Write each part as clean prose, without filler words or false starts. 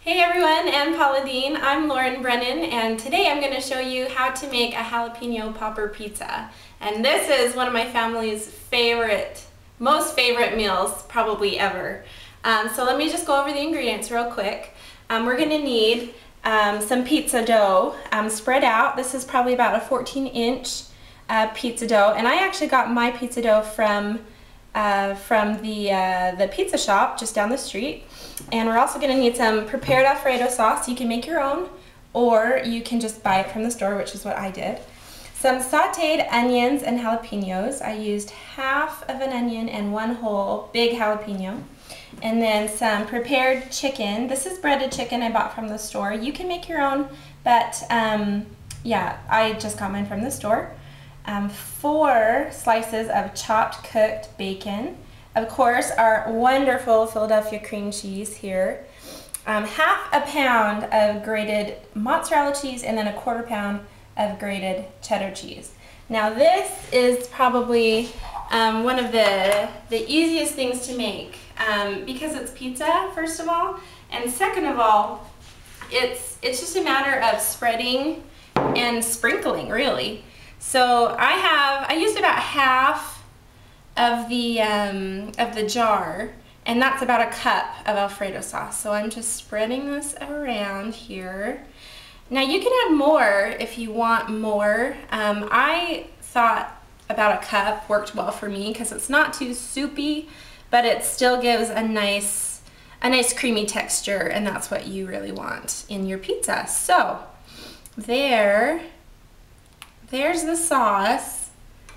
Hey everyone, I'm Paula Dean. I'm Lauren Brennan, and today I'm going to show you how to make a jalapeno popper pizza. And this is one of my family's most favorite meals probably ever. So let me just go over the ingredients real quick. We're going to need some pizza dough spread out. This is probably about a 14-inch pizza dough, and I actually got my pizza dough from the pizza shop just down the street. And we're also going to need some prepared Alfredo sauce. You can make your own, or you can just buy it from the store, which is what I did. Some sauteed onions and jalapenos. I used half of an onion and one whole big jalapeno. And then some prepared chicken. This is breaded chicken I bought from the store. You can make your own, but yeah, I just got mine from the store. 4 slices of chopped cooked bacon. Of course, our wonderful Philadelphia cream cheese here. Half a pound of grated mozzarella cheese, and then a 1/4 pound of grated cheddar cheese. Now this is probably one of the easiest things to make because it's pizza, first of all, and second of all, it's just a matter of spreading and sprinkling, really. So I used about half of the jar, and that's about a cup of Alfredo sauce. So I'm just spreading this around here. Now you can add more if you want more. I thought about a cup worked well for me because it's not too soupy, but it still gives a nice creamy texture, and that's what you really want in your pizza. So there's the sauce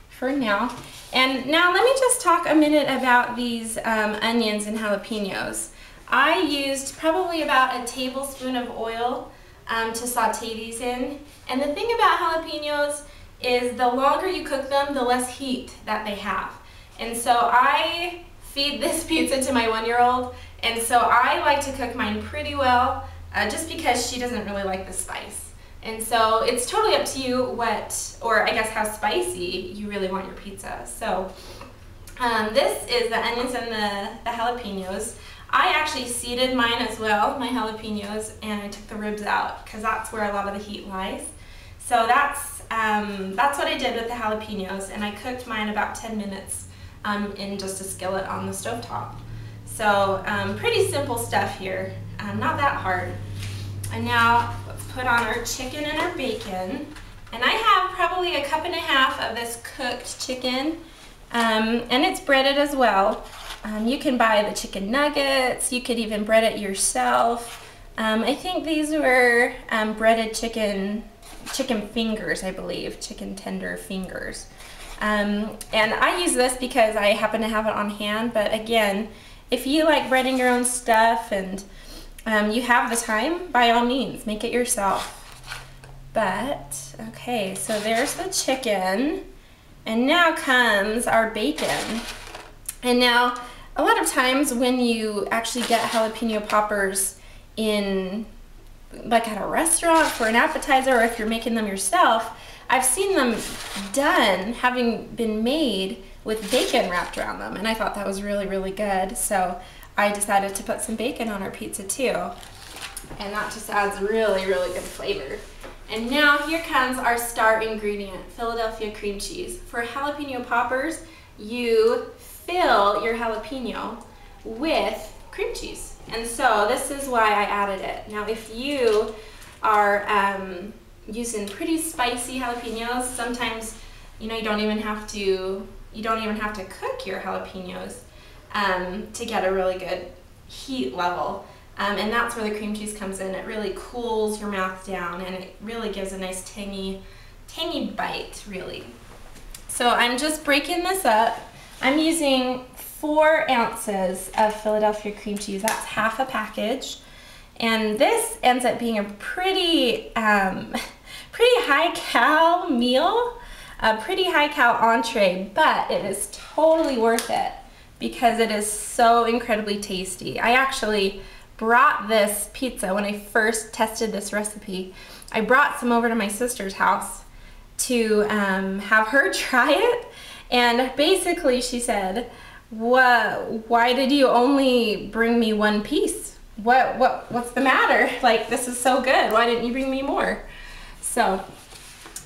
for now. And now let me just talk a minute about these onions and jalapenos. I used probably about a tablespoon of oil to saute these in. And the thing about jalapenos is the longer you cook them, the less heat that they have. And so I feed this pizza to my 1-year-old, and so I like to cook mine pretty well just because she doesn't really like the spice. And so it's totally up to you or I guess how spicy you really want your pizza. So this is the onions and the jalapenos. I actually seeded mine as well, my jalapenos, and I took the ribs out because that's where a lot of the heat lies. So that's what I did with the jalapenos, and I cooked mine about 10 minutes in just a skillet on the stovetop. So pretty simple stuff here, not that hard. And now let's put on our chicken and our bacon. And I have probably 1.5 cups of this cooked chicken, and it's breaded as well. You can buy the chicken nuggets, you could even bread it yourself. I think these were breaded chicken fingers, I believe, chicken tender fingers. And I use this because I happen to have it on hand, but again, if you like breading your own stuff and you have the time, by all means, make it yourself. But, okay, so there's the chicken, and now comes our bacon. And now, a lot of times when you actually get jalapeno poppers in, like at a restaurant for an appetizer, or if you're making them yourself, I've seen them done, having been made with bacon wrapped around them, and I thought that was really, really good. So I decided to put some bacon on our pizza too, and that just adds really, really good flavor. And now here comes our star ingredient, Philadelphia cream cheese. For jalapeno poppers, you fill your jalapeno with cream cheese, and so this is why I added it. Now if you are using pretty spicy jalapenos, sometimes you don't even have to cook your jalapenos to get a really good heat level, and that's where the cream cheese comes in. It really cools your mouth down, and it really gives a nice tangy bite, really. So I'm just breaking this up. I'm using 4 ounces of Philadelphia cream cheese. That's half a package, and this ends up being a pretty high-cal meal, a pretty high-cal entree, but it is totally worth it because it is so incredibly tasty. I actually brought this pizza when I first tested this recipe. I brought some over to my sister's house to have her try it, and basically she said, why did you only bring me 1 piece? what's the matter? Like, this is so good. Why didn't you bring me more? So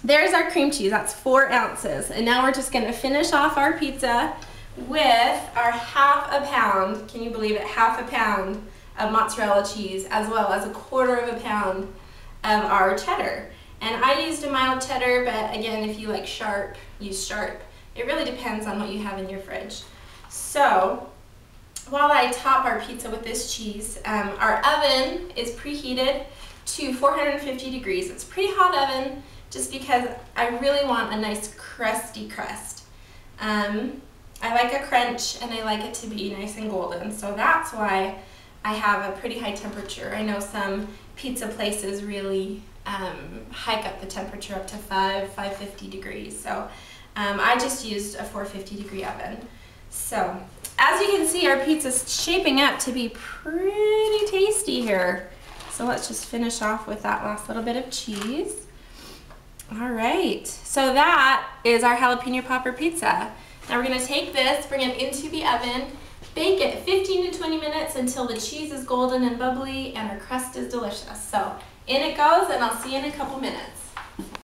there's our cream cheese. That's 4 ounces. And now we're just gonna finish off our pizza with our ½ pound, can you believe it, ½ pound of mozzarella cheese, as well as a ½ pound of our cheddar. And I used a mild cheddar, but again, if you like sharp, use sharp. It really depends on what you have in your fridge. So while I top our pizza with this cheese, our oven is preheated to 450 degrees. It's a pretty hot oven just because I really want a nice crusty crust. I like a crunch and I like it to be nice and golden, so that's why I have a pretty high temperature. I know some pizza places really hike up the temperature up to 550 degrees, so I just used a 450 degree oven. So as you can see, our pizza's shaping up to be pretty tasty here. So let's just finish off with that last little bit of cheese. All right, so that is our jalapeno popper pizza. Now we're gonna take this, bring it into the oven, bake it 15 to 20 minutes until the cheese is golden and bubbly and our crust is delicious. So in it goes, and I'll see you in a couple minutes.